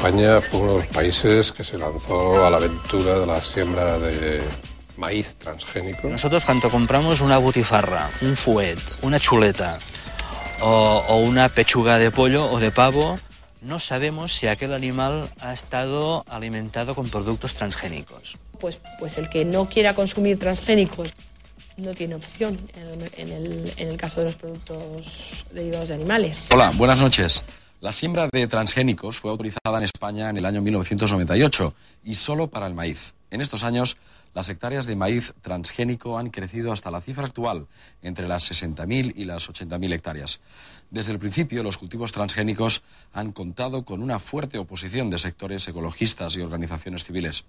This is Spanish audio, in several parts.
España fue uno de los países que se lanzó a la aventura de la siembra de maíz transgénico. Nosotros cuando compramos una butifarra, un fuet, una chuleta o una pechuga de pollo o de pavo, no sabemos si aquel animal ha estado alimentado con productos transgénicos. Pues el que no quiera consumir transgénicos no tiene opción en el caso de los productos derivados de animales. Hola, buenas noches. La siembra de transgénicos fue autorizada en España en el año 1998 y solo para el maíz. En estos años, las hectáreas de maíz transgénico han crecido hasta la cifra actual, entre las 60.000 y las 80.000 hectáreas. Desde el principio, los cultivos transgénicos han contado con una fuerte oposición de sectores ecologistas y organizaciones civiles.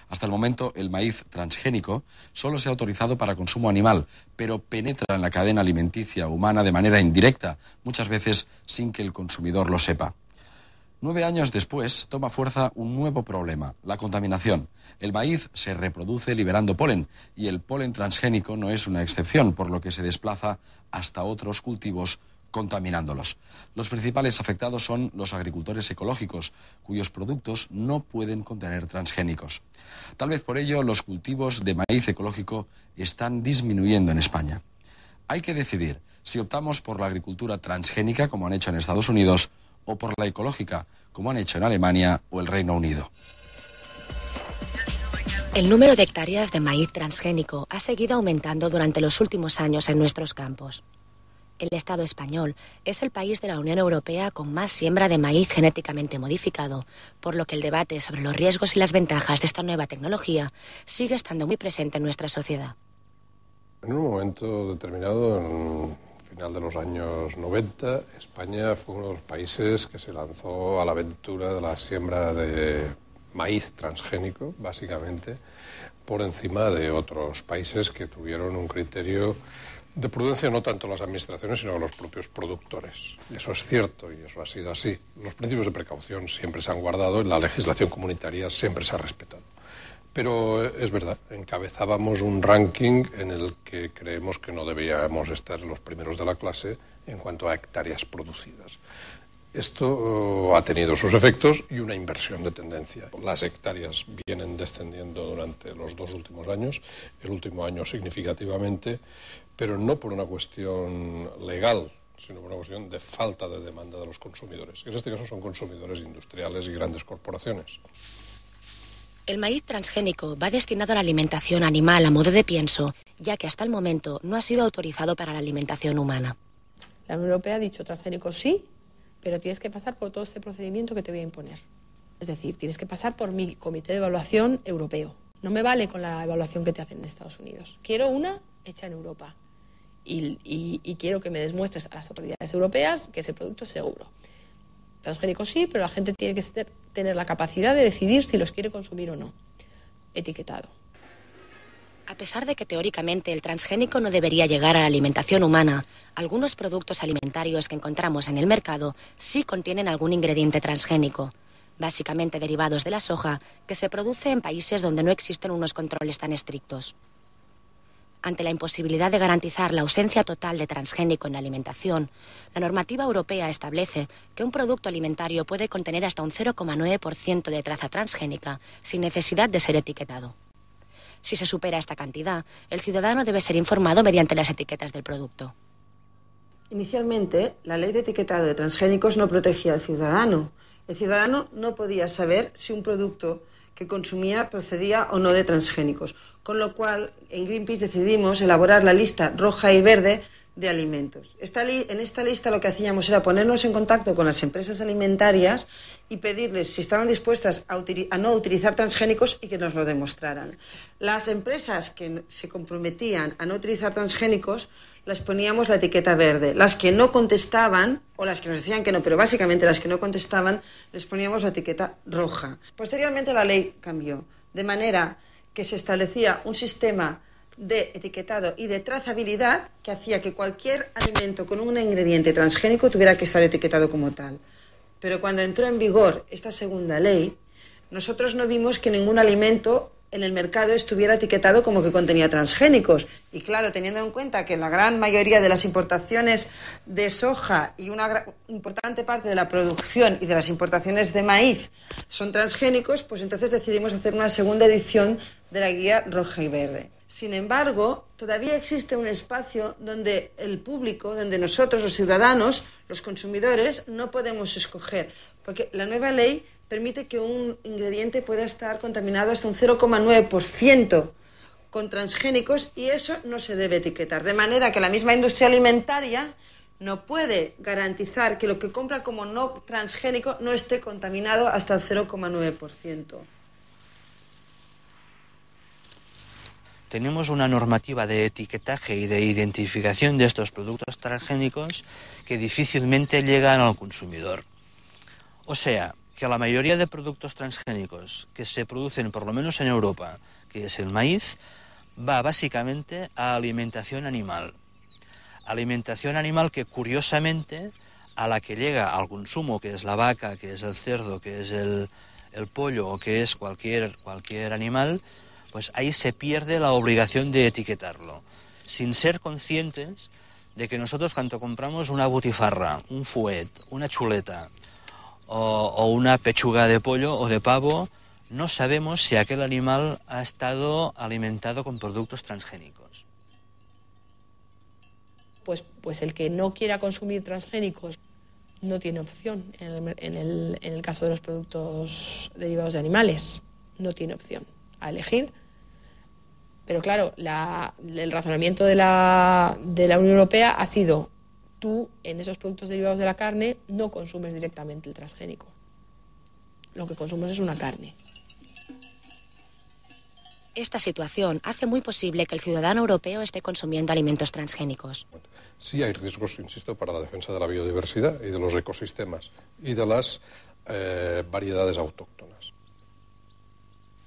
Hasta el momento, el maíz transgénico solo se ha autorizado para consumo animal, pero penetra en la cadena alimenticia humana de manera indirecta, muchas veces sin que el consumidor lo sepa. 9 años después, toma fuerza un nuevo problema, la contaminación. El maíz se reproduce liberando polen y el polen transgénico no es una excepción, por lo que se desplaza hasta otros cultivos contaminándolos. Los principales afectados son los agricultores ecológicos, cuyos productos no pueden contener transgénicos. Tal vez por ello los cultivos de maíz ecológico están disminuyendo en España. Hay que decidir si optamos por la agricultura transgénica, como han hecho en Estados Unidos, o por la ecológica, como han hecho en Alemania o el Reino Unido. El número de hectáreas de maíz transgénico ha seguido aumentando durante los últimos años en nuestros campos. El Estado español es el país de la Unión Europea con más siembra de maíz genéticamente modificado, por lo que el debate sobre los riesgos y las ventajas de esta nueva tecnología sigue estando muy presente en nuestra sociedad. En un momento determinado, en final de los años 90, España fue uno de los países que se lanzó a la aventura de la siembra de maíz transgénico, básicamente, por encima de otros países que tuvieron un criterio de prudencia, no tanto las administraciones, sino los propios productores. Eso es cierto y eso ha sido así. Los principios de precaución siempre se han guardado, en la legislación comunitaria siempre se ha respetado. Pero es verdad, encabezábamos un ranking en el que creemos que no debíamos estar los primeros de la clase en cuanto a hectáreas producidas. Esto ha tenido sus efectos y una inversión de tendencia. Las hectáreas vienen descendiendo durante los 2 últimos años, el último año significativamente, pero no por una cuestión legal, sino por una cuestión de falta de demanda de los consumidores, que en este caso son consumidores industriales y grandes corporaciones. El maíz transgénico va destinado a la alimentación animal a modo de pienso, ya que hasta el momento no ha sido autorizado para la alimentación humana. La Unión Europea ha dicho transgénicos sí, pero tienes que pasar por todo este procedimiento que te voy a imponer. Es decir, tienes que pasar por mi comité de evaluación europeo. No me vale con la evaluación que te hacen en Estados Unidos. Quiero una hecha en Europa. Y quiero que me demuestres a las autoridades europeas que ese producto es seguro. Transgénicos sí, pero la gente tiene que tener la capacidad de decidir si los quiere consumir o no. Etiquetado. A pesar de que teóricamente el transgénico no debería llegar a la alimentación humana, algunos productos alimentarios que encontramos en el mercado sí contienen algún ingrediente transgénico, básicamente derivados de la soja, que se produce en países donde no existen unos controles tan estrictos. Ante la imposibilidad de garantizar la ausencia total de transgénico en la alimentación, la normativa europea establece que un producto alimentario puede contener hasta un 0,9% de traza transgénica sin necesidad de ser etiquetado. Si se supera esta cantidad, el ciudadano debe ser informado mediante las etiquetas del producto. Inicialmente, la ley de etiquetado de transgénicos no protegía al ciudadano. El ciudadano no podía saber si un producto que consumía procedía o no de transgénicos, con lo cual en Greenpeace decidimos elaborar la lista roja y verde de alimentos. En esta lista lo que hacíamos era ponernos en contacto con las empresas alimentarias y pedirles si estaban dispuestas a no utilizar transgénicos y que nos lo demostraran. Las empresas que se comprometían a no utilizar transgénicos les poníamos la etiqueta verde. Las que no contestaban, o las que nos decían que no, pero básicamente las que no contestaban, les poníamos la etiqueta roja. Posteriormente la ley cambió, de manera que se establecía un sistema de etiquetado y de trazabilidad que hacía que cualquier alimento con un ingrediente transgénico tuviera que estar etiquetado como tal. Pero cuando entró en vigor esta segunda ley, nosotros no vimos que ningún alimento en el mercado estuviera etiquetado como que contenía transgénicos. Y claro, teniendo en cuenta que la gran mayoría de las importaciones de soja y una importante parte de la producción y de las importaciones de maíz son transgénicos, pues entonces decidimos hacer una segunda edición de la guía roja y verde. Sin embargo, todavía existe un espacio donde el público, donde nosotros, los ciudadanos, los consumidores, no podemos escoger, porque la nueva ley permite que un ingrediente pueda estar contaminado hasta un 0,9% con transgénicos y eso no se debe etiquetar. De manera que la misma industria alimentaria no puede garantizar que lo que compra como no transgénico no esté contaminado hasta el 0,9%. Tenemos una normativa de etiquetaje y de identificación de estos productos transgénicos que difícilmente llegan al consumidor. O sea, que la mayoría de productos transgénicos que se producen, por lo menos en Europa, que es el maíz, va básicamente a alimentación animal. Alimentación animal que, curiosamente, a la que llega al consumo, que es la vaca, que es el cerdo, que es el pollo o que es cualquier animal, pues ahí se pierde la obligación de etiquetarlo, sin ser conscientes de que nosotros cuando compramos una butifarra, un fuet, una chuleta o una pechuga de pollo o de pavo, no sabemos si aquel animal ha estado alimentado con productos transgénicos. Pues el que no quiera consumir transgénicos no tiene opción en el caso de los productos derivados de animales, no tiene opción a elegir. Pero claro, el razonamiento de la Unión Europea ha sido: tú en esos productos derivados de la carne no consumes directamente el transgénico. Lo que consumes es una carne. Esta situación hace muy posible que el ciudadano europeo esté consumiendo alimentos transgénicos. Sí hay riesgos, insisto, para la defensa de la biodiversidad y de los ecosistemas y de las variedades autóctonas.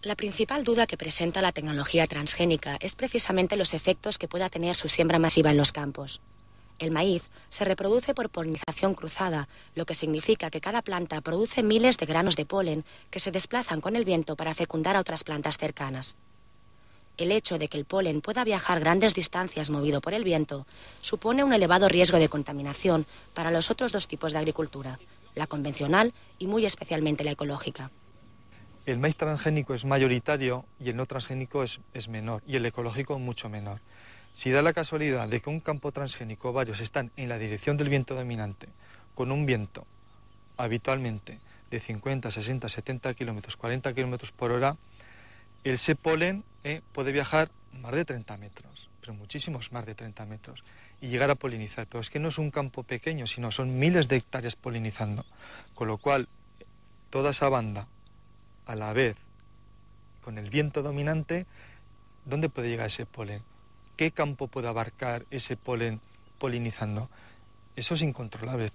La principal duda que presenta la tecnología transgénica es precisamente los efectos que pueda tener su siembra masiva en los campos. El maíz se reproduce por polinización cruzada, lo que significa que cada planta produce miles de granos de polen que se desplazan con el viento para fecundar a otras plantas cercanas. El hecho de que el polen pueda viajar grandes distancias movido por el viento supone un elevado riesgo de contaminación para los otros dos tipos de agricultura, la convencional y muy especialmente la ecológica. El maíz transgénico es mayoritario y el no transgénico es menor, y el ecológico mucho menor. Si da la casualidad de que un campo transgénico o varios están en la dirección del viento dominante, con un viento habitualmente de 50, 60, 70 kilómetros, 40 kilómetros por hora, ese polen puede viajar más de 30 metros, pero muchísimos más de 30 metros, y llegar a polinizar. Pero es que no es un campo pequeño, sino son miles de hectáreas polinizando, con lo cual toda esa banda, a la vez, con el viento dominante, ¿dónde puede llegar ese polen? ¿Qué campo puede abarcar ese polen polinizando? Eso es incontrolable.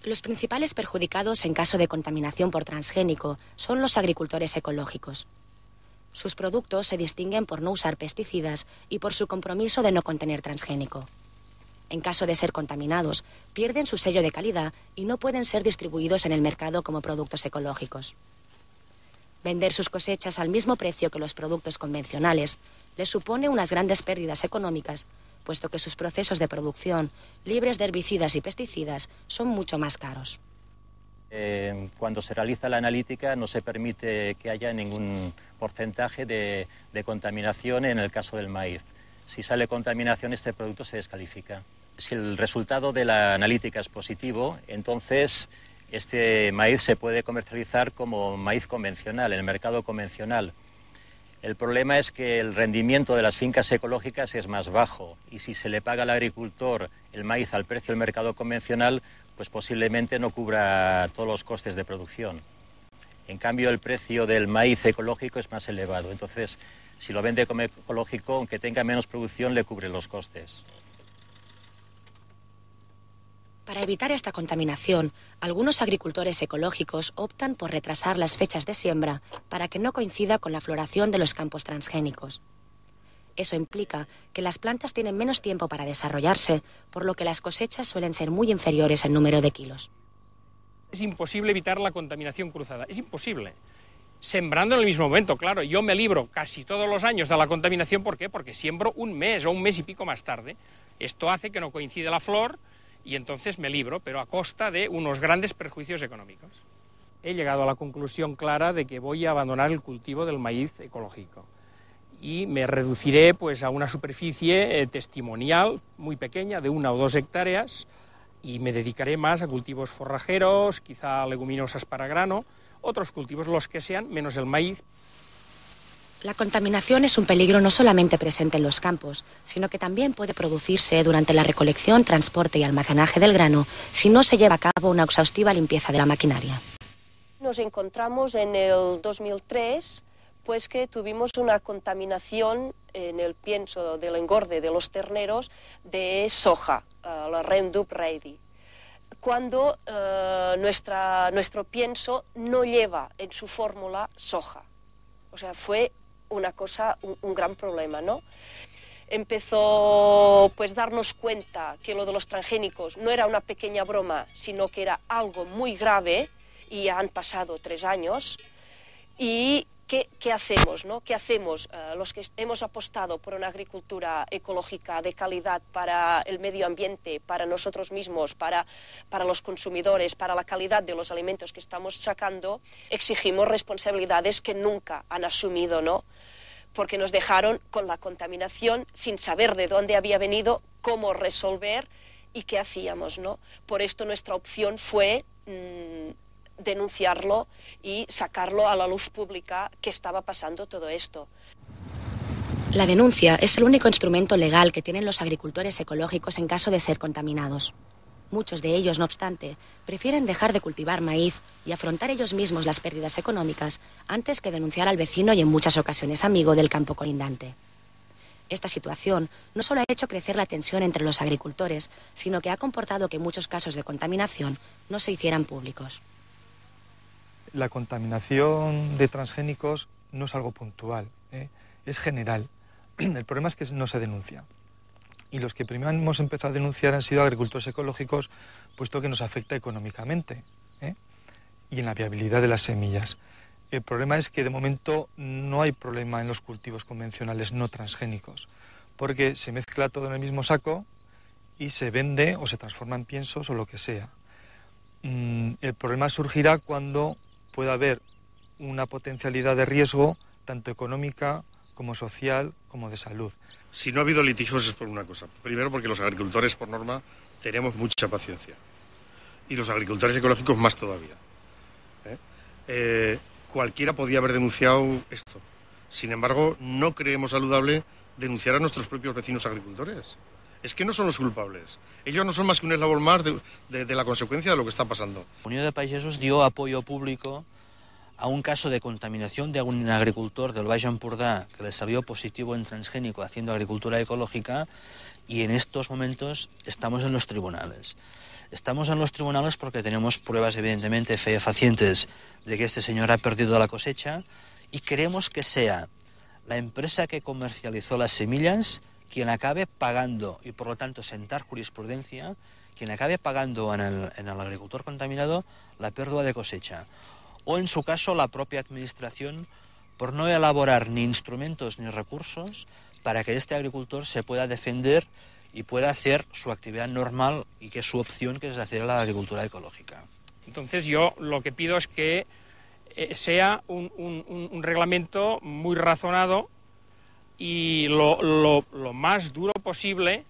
Los principales perjudicados en caso de contaminación por transgénico son los agricultores ecológicos. Sus productos se distinguen por no usar pesticidas y por su compromiso de no contener transgénico. En caso de ser contaminados, pierden su sello de calidad y no pueden ser distribuidos en el mercado como productos ecológicos. Vender sus cosechas al mismo precio que los productos convencionales les supone unas grandes pérdidas económicas, puesto que sus procesos de producción, libres de herbicidas y pesticidas, son mucho más caros. Cuando se realiza la analítica no se permite que haya ningún porcentaje de contaminación en el caso del maíz. Si sale contaminación, este producto se descalifica. Si el resultado de la analítica es positivo, entonces este maíz se puede comercializar como maíz convencional, en el mercado convencional. El problema es que el rendimiento de las fincas ecológicas es más bajo y si se le paga al agricultor el maíz al precio del mercado convencional, pues posiblemente no cubra todos los costes de producción. En cambio, el precio del maíz ecológico es más elevado. Entonces, si lo vende como ecológico, aunque tenga menos producción, le cubre los costes. Para evitar esta contaminación, algunos agricultores ecológicos optan por retrasar las fechas de siembra para que no coincida con la floración de los campos transgénicos. Eso implica que las plantas tienen menos tiempo para desarrollarse, por lo que las cosechas suelen ser muy inferiores en número de kilos. Es imposible evitar la contaminación cruzada, es imposible. sembrando en el mismo momento. Claro, yo me libro casi todos los años de la contaminación. ¿Por qué? Porque siembro un mes o un mes y pico más tarde. Esto hace que no coincide la flor y entonces me libro, pero a costa de unos grandes perjuicios económicos. He llegado a la conclusión clara de que voy a abandonar el cultivo del maíz ecológico y me reduciré pues a una superficie testimonial muy pequeña de 1 o 2 hectáreas y me dedicaré más a cultivos forrajeros, quizá leguminosas para grano, otros cultivos, los que sean, menos el maíz. La contaminación es un peligro no solamente presente en los campos, sino que también puede producirse durante la recolección, transporte y almacenaje del grano si no se lleva a cabo una exhaustiva limpieza de la maquinaria. Nos encontramos en el 2003, pues que tuvimos una contaminación en el pienso del engorde de los terneros de soja, la Roundup Ready, cuando nuestro pienso no lleva en su fórmula soja. O sea, fue una cosa, un gran problema, ¿no? Empezó pues darnos cuenta que lo de los transgénicos no era una pequeña broma, sino que era algo muy grave, y ya han pasado 3 años. ¿Y qué hacemos, no? ¿Qué hacemos los que hemos apostado por una agricultura ecológica de calidad para el medio ambiente, para nosotros mismos, para los consumidores, para la calidad de los alimentos que estamos sacando? Exigimos responsabilidades que nunca han asumido, ¿no? Porque nos dejaron con la contaminación sin saber de dónde había venido, cómo resolver y qué hacíamos, ¿no? Por esto nuestra opción fue denunciarlo y sacarlo a la luz pública que estaba pasando todo esto. La denuncia es el único instrumento legal que tienen los agricultores ecológicos en caso de ser contaminados. Muchos de ellos, no obstante, prefieren dejar de cultivar maíz y afrontar ellos mismos las pérdidas económicas antes que denunciar al vecino y en muchas ocasiones amigo del campo colindante. Esta situación no solo ha hecho crecer la tensión entre los agricultores, sino que ha comportado que muchos casos de contaminación no se hicieran públicos. La contaminación de transgénicos no es algo puntual, es general. El problema es que no se denuncia. Y los que primero hemos empezado a denunciar han sido agricultores ecológicos, puesto que nos afecta económicamente y en la viabilidad de las semillas. El problema es que de momento no hay problema en los cultivos convencionales no transgénicos, porque se mezcla todo en el mismo saco y se vende o se transforma en piensos o lo que sea. El problema surgirá cuando pueda haber una potencialidad de riesgo, tanto económica como social, como de salud. Si no ha habido litigios es por una cosa. Primero porque los agricultores, por norma, tenemos mucha paciencia. Y los agricultores ecológicos más todavía. Cualquiera podía haber denunciado esto. Sin embargo, no creemos saludable denunciar a nuestros propios vecinos agricultores. Es que no son los culpables. Ellos no son más que un eslabón más de la consecuencia de lo que está pasando. La Unión de Pagesos dio apoyo público a un caso de contaminación de un agricultor del Baix Empordà que le salió positivo en transgénico haciendo agricultura ecológica, y en estos momentos estamos en los tribunales. Estamos en los tribunales porque tenemos pruebas evidentemente fehacientes de que este señor ha perdido la cosecha, y queremos que sea la empresa que comercializó las semillas quien acabe pagando, y por lo tanto sentar jurisprudencia, quien acabe pagando en el agricultor contaminado la pérdida de cosecha. O en su caso la propia administración, por no elaborar ni instrumentos ni recursos para que este agricultor se pueda defender y pueda hacer su actividad normal, y que es su opción, que es hacer la agricultura ecológica. Entonces yo lo que pido es que sea un reglamento muy razonado y lo más duro posible,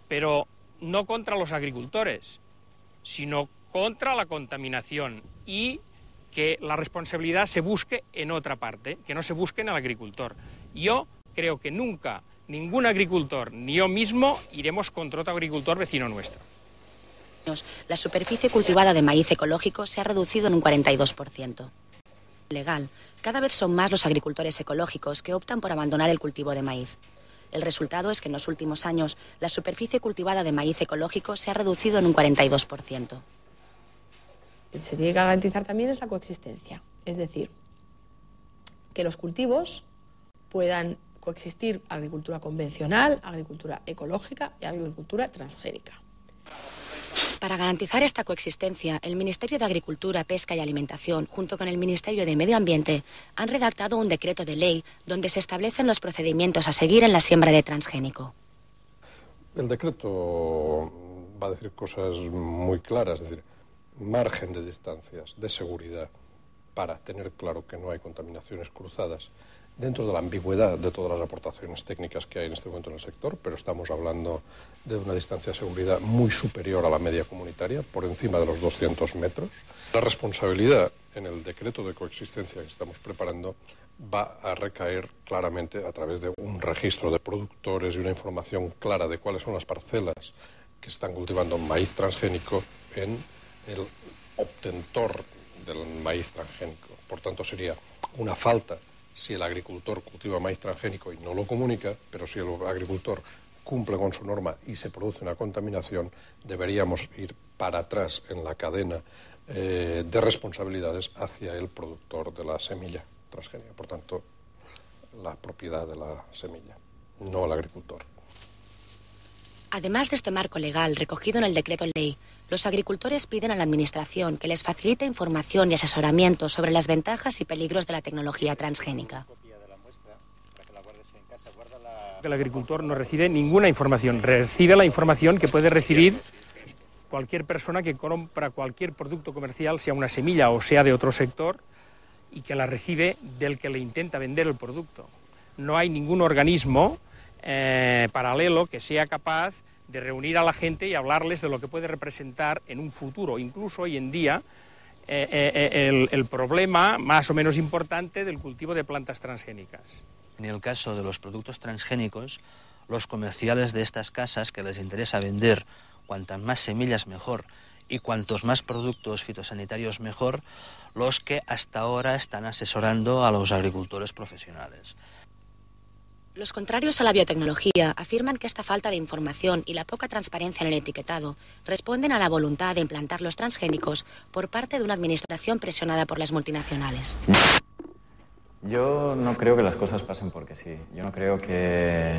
pero no contra los agricultores, sino contra la contaminación, y que la responsabilidad se busque en otra parte, que no se busque en el agricultor. Yo creo que nunca ningún agricultor, ni yo mismo, iremos contra otro agricultor vecino nuestro. La superficie cultivada de maíz ecológico se ha reducido en un 42%. Legal, cada vez son más los agricultores ecológicos que optan por abandonar el cultivo de maíz. El resultado es que en los últimos años la superficie cultivada de maíz ecológico se ha reducido en un 42%. Se tiene que garantizar también es la coexistencia, es decir, que los cultivos puedan coexistir agricultura convencional, agricultura ecológica y agricultura transgénica. Para garantizar esta coexistencia, el Ministerio de Agricultura, Pesca y Alimentación, junto con el Ministerio de Medio Ambiente, han redactado un decreto de ley donde se establecen los procedimientos a seguir en la siembra de transgénico. El decreto va a decir cosas muy claras, es decir, margen de distancias, de seguridad, para tener claro que no hay contaminaciones cruzadas, dentro de la ambigüedad de todas las aportaciones técnicas que hay en este momento en el sector, pero estamos hablando de una distancia de seguridad muy superior a la media comunitaria, por encima de los 200 metros. La responsabilidad en el decreto de coexistencia que estamos preparando va a recaer claramente a través de un registro de productores y una información clara de cuáles son las parcelas que están cultivando maíz transgénico en el obtentor del maíz transgénico. Por tanto, sería una falta si el agricultor cultiva maíz transgénico y no lo comunica, pero si el agricultor cumple con su norma y se produce una contaminación, deberíamos ir para atrás en la cadena de responsabilidades hacia el productor de la semilla transgénica. Por tanto, la propiedad de la semilla, no el agricultor. Además de este marco legal recogido en el decreto ley, los agricultores piden a la Administración que les facilite información y asesoramiento sobre las ventajas y peligros de la tecnología transgénica. El agricultor no recibe ninguna información, recibe la información que puede recibir cualquier persona que compra cualquier producto comercial, sea una semilla o sea de otro sector, y que la recibe del que le intenta vender el producto. No hay ningún organismo paralelo que sea capaz de reunir a la gente y hablarles de lo que puede representar en un futuro, incluso hoy en día, el problema más o menos importante del cultivo de plantas transgénicas. En el caso de los productos transgénicos, los comerciales de estas casas que les interesa vender cuantas más semillas mejor y cuantos más productos fitosanitarios mejor, los que hasta ahora están asesorando a los agricultores profesionales. Los contrarios a la biotecnología afirman que esta falta de información y la poca transparencia en el etiquetado responden a la voluntad de implantar los transgénicos por parte de una administración presionada por las multinacionales. Yo no creo que las cosas pasen porque sí. Yo no creo que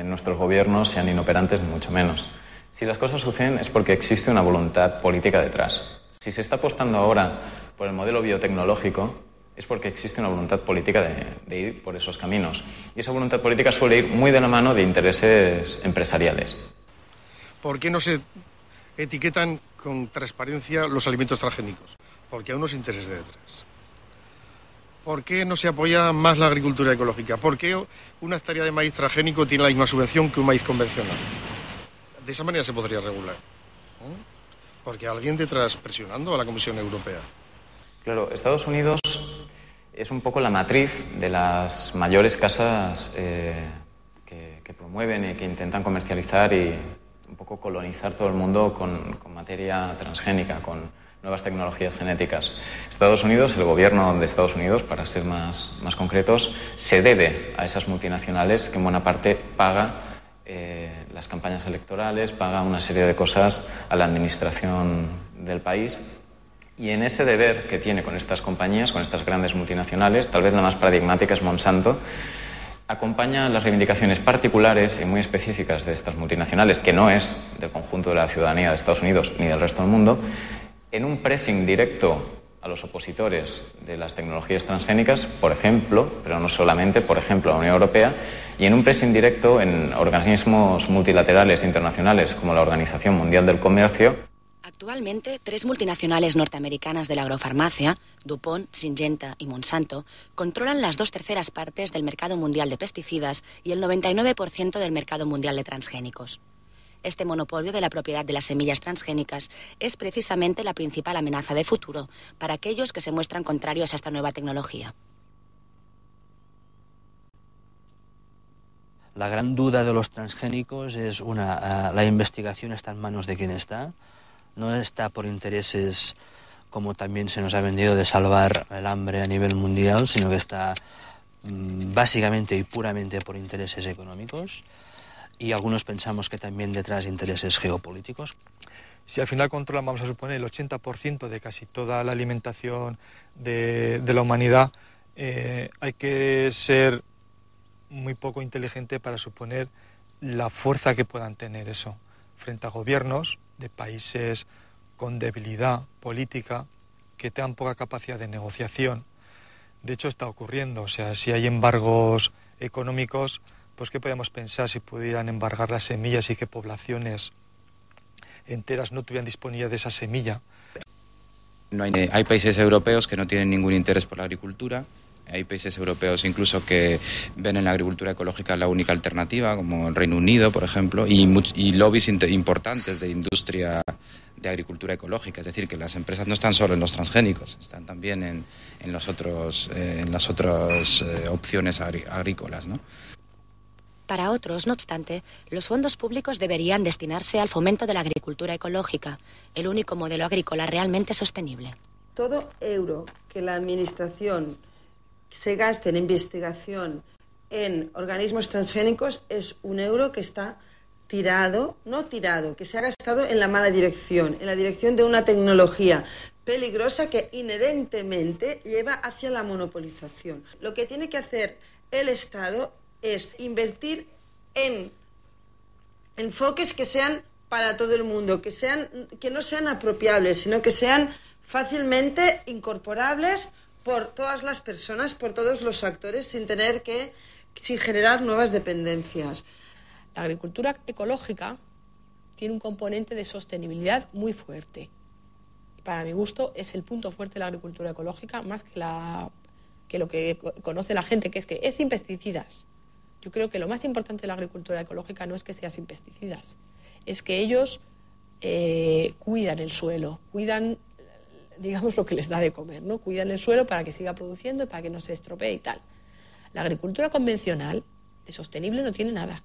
nuestros gobiernos sean inoperantes, ni mucho menos. Si las cosas suceden es porque existe una voluntad política detrás. Si se está apostando ahora por el modelo biotecnológico, es porque existe una voluntad política de ir por esos caminos. Y esa voluntad política suele ir muy de la mano de intereses empresariales. ¿Por qué no se etiquetan con transparencia los alimentos transgénicos? Porque hay unos intereses detrás. ¿Por qué no se apoya más la agricultura ecológica? ¿Por qué una hectárea de maíz transgénico tiene la misma subvención que un maíz convencional? De esa manera se podría regular. Porque hay alguien detrás presionando a la Comisión Europea. Claro, Estados Unidos es un poco la matriz de las mayores casas que promueven y que intentan comercializar y un poco colonizar todo el mundo con materia transgénica, con nuevas tecnologías genéticas. Estados Unidos, el gobierno de Estados Unidos, para ser más concretos, se debe a esas multinacionales que en buena parte paga las campañas electorales, paga una serie de cosas a la administración del país. Y en ese deber que tiene con estas compañías, con estas grandes multinacionales, tal vez la más paradigmática es Monsanto, acompaña las reivindicaciones particulares y muy específicas de estas multinacionales, que no es del conjunto de la ciudadanía de Estados Unidos ni del resto del mundo, en un pressing directo a los opositores de las tecnologías transgénicas, por ejemplo, pero no solamente, por ejemplo, a la Unión Europea, y en un pressing directo en organismos multilaterales internacionales como la Organización Mundial del Comercio. Actualmente, 3 multinacionales norteamericanas de la agrofarmacia, DuPont, Syngenta y Monsanto, controlan las 2/3 partes del mercado mundial de pesticidas y el 99% del mercado mundial de transgénicos. Este monopolio de la propiedad de las semillas transgénicas es precisamente la principal amenaza de futuro para aquellos que se muestran contrarios a esta nueva tecnología. La gran duda de los transgénicos es la investigación está en manos de quien está. No está por intereses, como también se nos ha vendido, de salvar el hambre a nivel mundial, sino que está básicamente y puramente por intereses económicos. Y algunos pensamos que también detrás de intereses geopolíticos. Si al final controlan, vamos a suponer, el 80% de casi toda la alimentación de la humanidad, hay que ser muy poco inteligente para suponer la fuerza que puedan tener eso. frente a gobiernos de países con debilidad política que tengan poca capacidad de negociación. De hecho, está ocurriendo. O sea, si hay embargos económicos, pues ¿qué podemos pensar si pudieran embargar las semillas y que poblaciones enteras no tuvieran disponibilidad de esa semilla? Hay países europeos que no tienen ningún interés por la agricultura. Hay países europeos incluso que ven en la agricultura ecológica la única alternativa, como el Reino Unido, por ejemplo, y lobbies importantes de industria de agricultura ecológica. Es decir, que las empresas no están solo en los transgénicos, están también en las otras opciones agrícolas, ¿no? Para otros, no obstante, los fondos públicos deberían destinarse al fomento de la agricultura ecológica, el único modelo agrícola realmente sostenible. Todo euro que la Administración se gaste en investigación en organismos transgénicos es un euro que está que se ha gastado en la mala dirección, en la dirección de una tecnología peligrosa que inherentemente lleva hacia la monopolización. Lo que tiene que hacer el Estado es invertir en enfoques que sean para todo el mundo, que no sean apropiables, sino que sean fácilmente incorporables por todas las personas, por todos los actores, sin generar nuevas dependencias. La agricultura ecológica tiene un componente de sostenibilidad muy fuerte. Para mi gusto es el punto fuerte de la agricultura ecológica, más que lo que conoce la gente, que es sin pesticidas. Yo creo que lo más importante de la agricultura ecológica no es que sea sin pesticidas, es que ellos cuidan el suelo, cuidan, digamos, lo que les da de comer, ¿no? Cuidan el suelo para que siga produciendo y para que no se estropee y tal. La agricultura convencional de sostenible no tiene nada,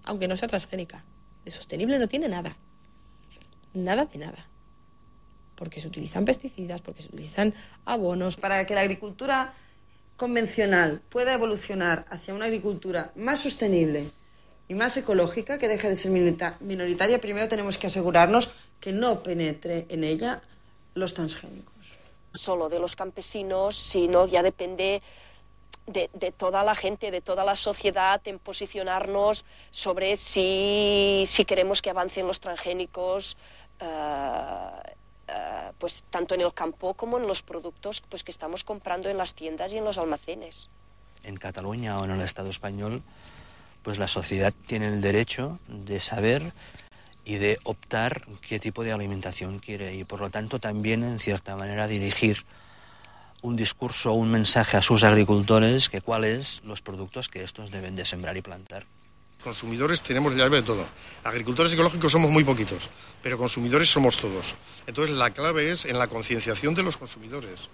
aunque no sea transgénica. De sostenible no tiene nada, nada de nada, porque se utilizan pesticidas, porque se utilizan abonos. Para que la agricultura convencional pueda evolucionar hacia una agricultura más sostenible y más ecológica, que deje de ser minoritaria, primero tenemos que asegurarnos que no penetre en ella los transgénicos. Solo de los campesinos, sino ya depende de toda la gente, de toda la sociedad, en posicionarnos sobre si queremos que avancen los transgénicos, pues tanto en el campo como en los productos pues, que estamos comprando en las tiendas y en los almacenes. En Cataluña o en el Estado español, pues la sociedad tiene el derecho de saber y de optar qué tipo de alimentación quiere y por lo tanto también en cierta manera dirigir un discurso o un mensaje a sus agricultores que cuáles los productos que estos deben de sembrar y plantar. Consumidores tenemos llave de todo. Agricultores ecológicos somos muy poquitos, pero consumidores somos todos. Entonces la clave es en la concienciación de los consumidores.